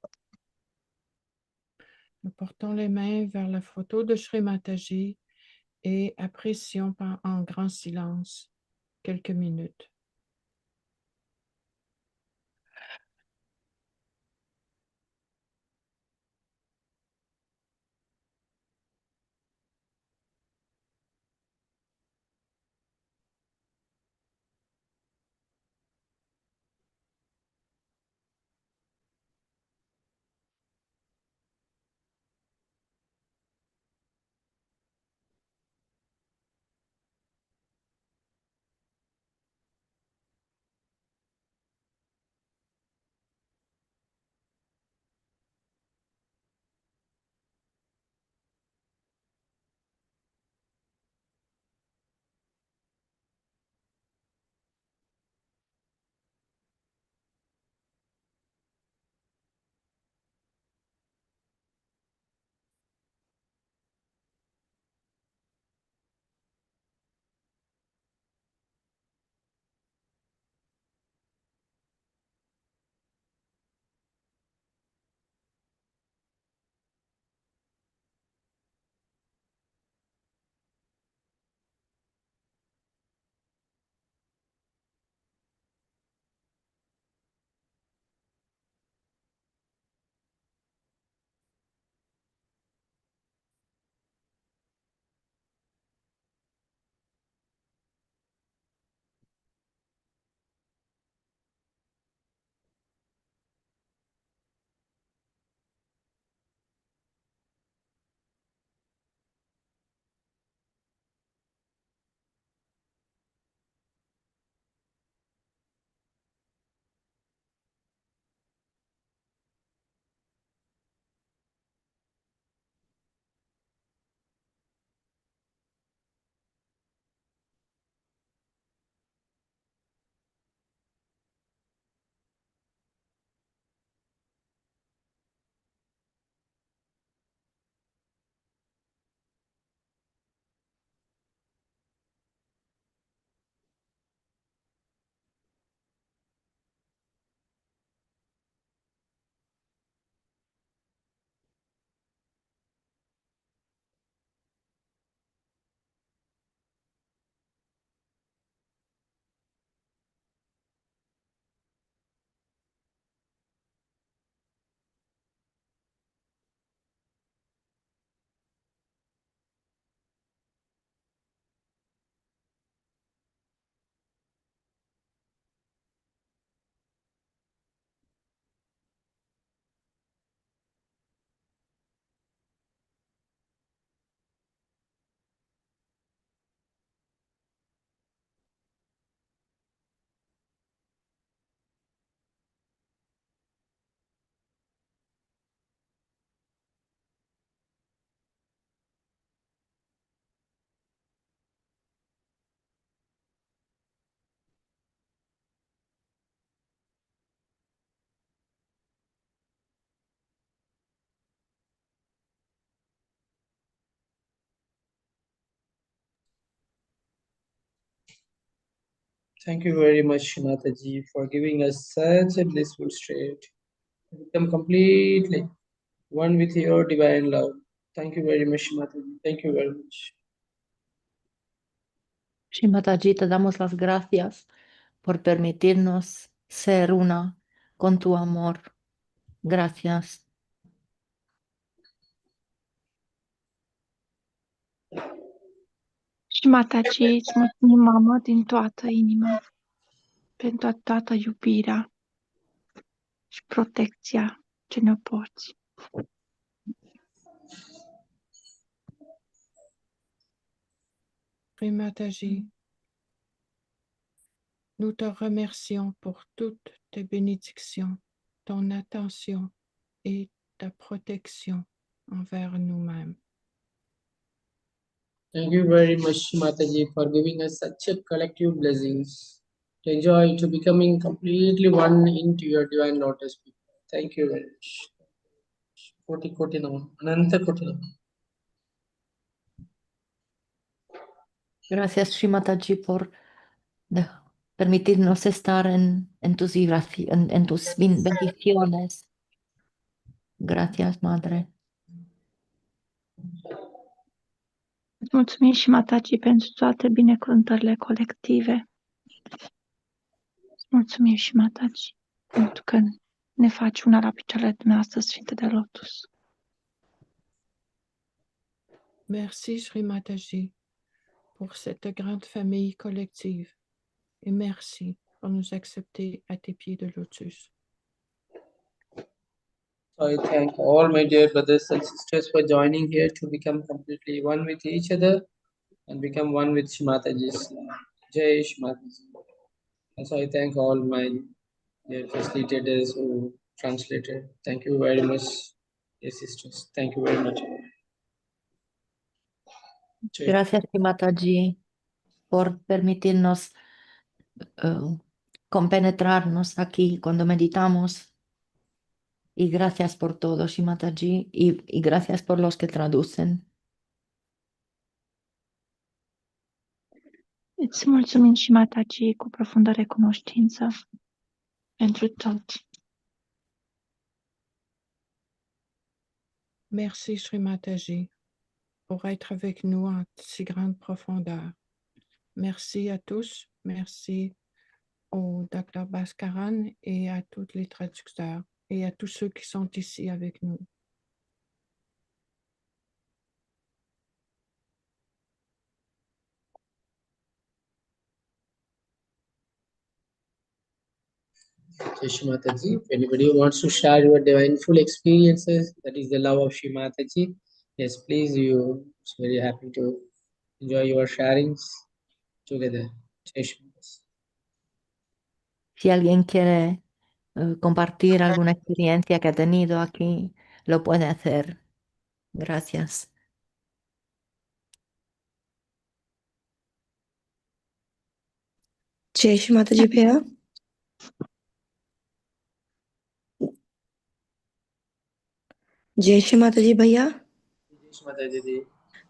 Speaker 3: Nous portons les mains vers la photo de Shri Mataji et apprécions en grand silence quelques minutes.
Speaker 2: Thank you very much, Mataji, for giving us such a blissful state. Become completely one with your divine love. Thank you very much, Mataji. Thank you very much.
Speaker 1: Shimataji, te damos las gracias por permitirnos ser una con tu amor. Gracias.
Speaker 4: Și Mataji, îți mulțumim, mamă, din toată inima, pentru toată iubirea și protecția ce ne poți.
Speaker 3: Shri Mataji, nous te remercions pour toutes tes bénédictions, ton attention et ta protection envers nous-mêmes.
Speaker 2: Thank you very much, Mataji, for giving us such a collective blessings. to enjoy, to becoming completely one into your divine lotus. Thank you very much. Koti Koti Namah. Ananta Koti Namah.
Speaker 1: Gracias, Shrimataji, por permitirnos estar en tus en tus bendiciones. Gracias, Madre.
Speaker 4: Îți mulțumim și Mataji pentru toate binecuvântările colective. Îți mulțumim și Mataji pentru că ne faci una la picioarele dumneavoastră Sfinte de Lotus.
Speaker 3: Merci, Sri Mataji, pour cette grande famille collective. Et merci pour nous accepter à tes pieds de lotus.
Speaker 2: So I thank all my dear brothers and sisters for joining here to become completely one with each other and become one with Shimataji's. Jai Shimataji. And so I thank all my dear facilitators who translated. Thank you very much, dear sisters. Thank you very much. Jai.
Speaker 1: Gracias, Shrimataji, por permitirnos compenetrarnos aquí cuando meditamos. Y gracias por todo, Shrimataji, y gracias por los que traducen.
Speaker 4: Îți mulțumim și Mataji cu profundă recunoștință pentru tot.
Speaker 3: Merci, Sri Mataji, pour être avec nous en si grande profondeur. Merci à tous. Merci au Dr. Bhaskaran et à tous les traducteurs et à tous ceux qui sont ici avec nous.
Speaker 2: Jai Shri Mataji. If anybody wants to share your divine full experiences, that is the love of Shri Mataji, yes, please, you very happy to enjoy your sharings together. Jai Shri Mataji.
Speaker 1: Si alguien quiere compartir alguna experiencia que ha tenido aquí, lo puede hacer. Gracias.
Speaker 6: जय श्री माता जी भैया जय श्री माता जी भैया
Speaker 2: Jai Shri Mataji.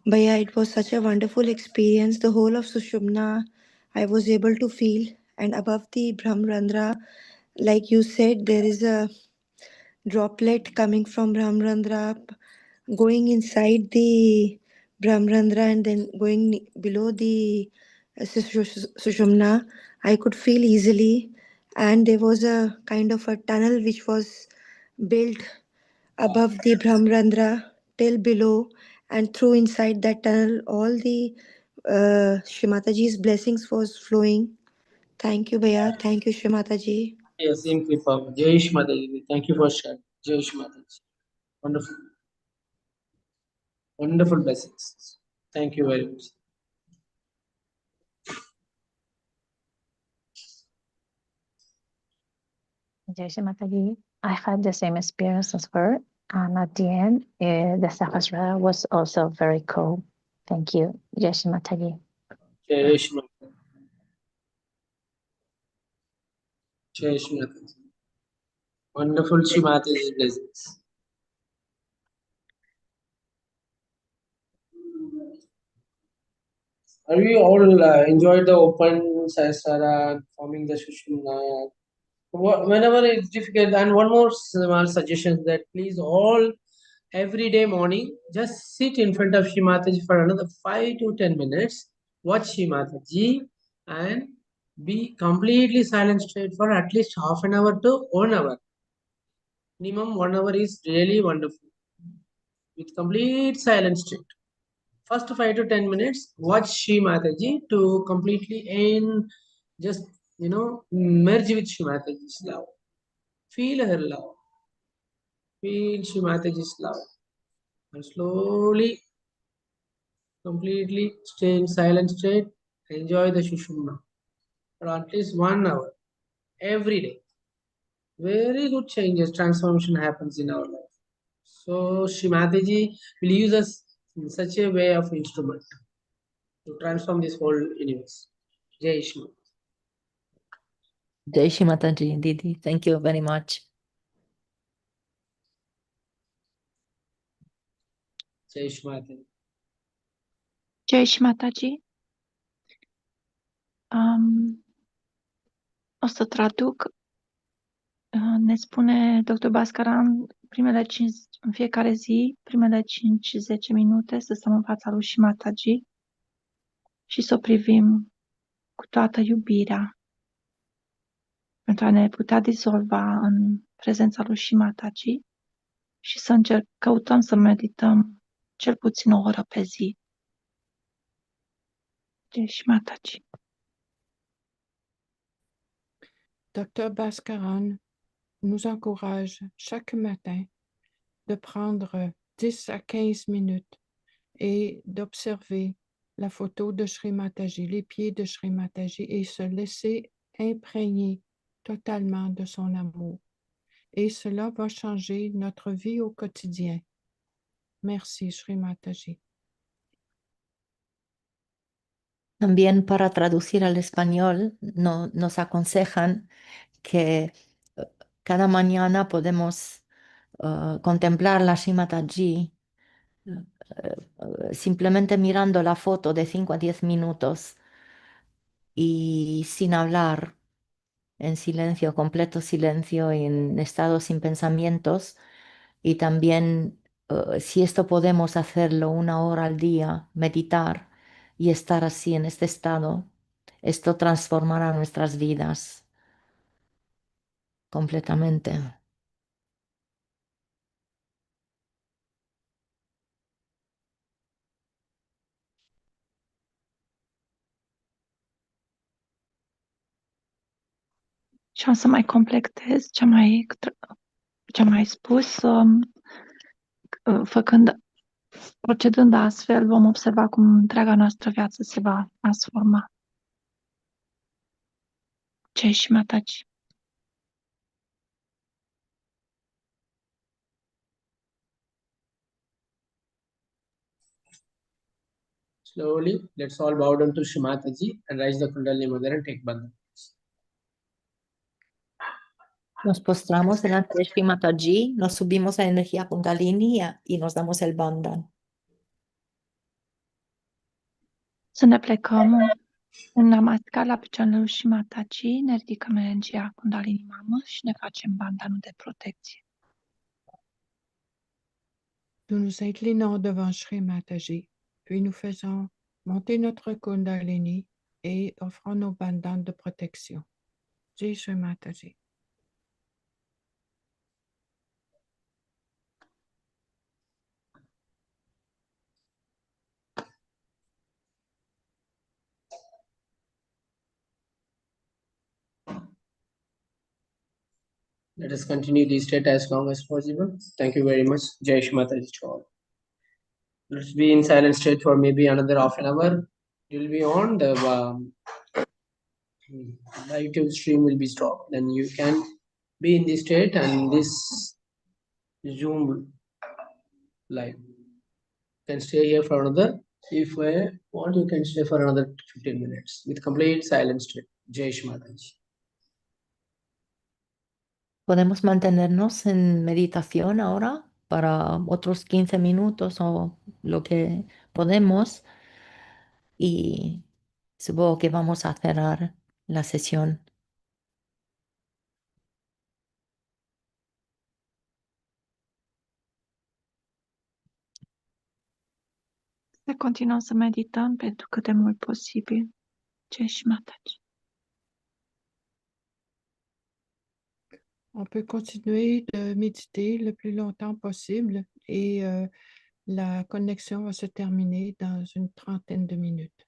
Speaker 6: भैया it was such a wonderful experience the whole of Sushumna I was able to feel and above the Brahmarandra like you said there is a droplet coming from Brahmarandra going inside the Brahmarandra and then going below the Sushumna I could feel easily and there was a kind of a tunnel which was built above the Brahmarandra till below and through inside that tunnel all the Shrimataji's blessings was flowing. Thank you Bhaiya. Thank you Shrimataji.
Speaker 2: Yes, same Kripa. Jai Shri Mataji. Thank you for sharing. Jai Shri Mataji. Wonderful. Wonderful blessings. Thank you very much.
Speaker 7: Jai Shri Mataji, I had the same experience as her, and at the end, the Sahasrar was also very cool. Thank you, Jai Shri Mataji.
Speaker 2: Jai Shri Mataji. Jai Shri Mataji. Wonderful Shri Mataji's blessings. Are we all enjoyed the open Sahasrara, forming the Shushumna? Whenever it's difficult, and one more small suggestion that please all every day morning just sit in front of Shri Mataji for another 5 to 10 minutes, watch Shri Mataji and be completely silent straight for at least half an hour to 1 hour. Minimum 1 hour is really wonderful with complete silence state. First 5 to 10 minutes, watch Shri Mataji to completely end, just merge with Shri Mataji's love. Feel her love. Feel Shri Mataji's love. And slowly, completely stay in silent state. Enjoy the Shushumna for at least 1 hour every day. Very good changes, transformation happens in our life. So Shri Mataji will use us in such a way of instrument to transform this whole universe. Jai Shri.
Speaker 1: Jai Shri Mataji, Didi. Thank you very much.
Speaker 2: Jai Shri Mataji.
Speaker 4: Jai Shri Mataji. O să traduc. Ne spune dr. Bhaskaran în fiecare zi, primele 5-10 minute să stăm în fața lui Shri Mataji și să o privim cu toată iubirea pentru a ne putea dizolva în prezența lui Shri Mataji și să căutăm să medităm cel puțin o oră pe zi. Jai Shri Mataji.
Speaker 3: Dr. Bhaskaran nous encourage chaque matin de prendre 10 à 15 minutes et d'observer la photo de Shri Mataji, les pieds de Shri Mataji, et se laisser imprégner totalement de son amour. Et cela va changer notre vie au quotidien. Merci, Shri Mataji.
Speaker 1: También para traducir al español, nos aconsejan que cada mañana podemos contemplar la Shri Mataji simplemente mirando la foto de 5 a 10 minutos y sin hablar, en silencio, completo silencio, en estado sin pensamientos. Y también, si esto podemos hacerlo 1 hora al día, meditar y estar así en este estado, esto transformará nuestras vidas completamente.
Speaker 4: Și am să mai completez ce am mai spus, procedând astfel, vom observa cum întreaga noastră viață se va transforma. Jai Shri Mataji.
Speaker 2: Slowly, let's all bow down to Shri Mataji and raise the Kundalini Mother and take bandhan.
Speaker 1: Nos postramos delante de Shri Mataji, nos subimos a la energía Kundalini y nos damos el bandhan.
Speaker 4: Să ne plecăm în namaskar la picioarele lui Shri Mataji, ne ridicăm energia Kundalini Mamă și ne facem bandhanul de protecție.
Speaker 3: Nous nous inclinons devant Shri Mataji, puis nous faisons monter notre Kundalini et offrons nos bandanes de protection. Jai Shri Mataji.
Speaker 2: Let us continue this state as long as possible. Thank you very much. Jai Shri Mataji to all. Let's be in silent state for maybe another half an hour. You'll be on the YouTube stream will be stopped. Then you can be in this state and this Zoom live. You can stay here for another. If I want, you can stay for another 15 minutes with complete silent state. Jai Shri Mataji.
Speaker 1: ¿Podemos mantenernos en meditación ahora para otros 15 minutos o lo que podemos? Y supongo que vamos a cerrar la sesión.
Speaker 4: Să continuăm să medităm pentru cât de mult posibil. Jai Shri Mataji.
Speaker 3: On peut continuer de méditer le plus longtemps possible et la connexion va se terminer dans une 30aine de minutes.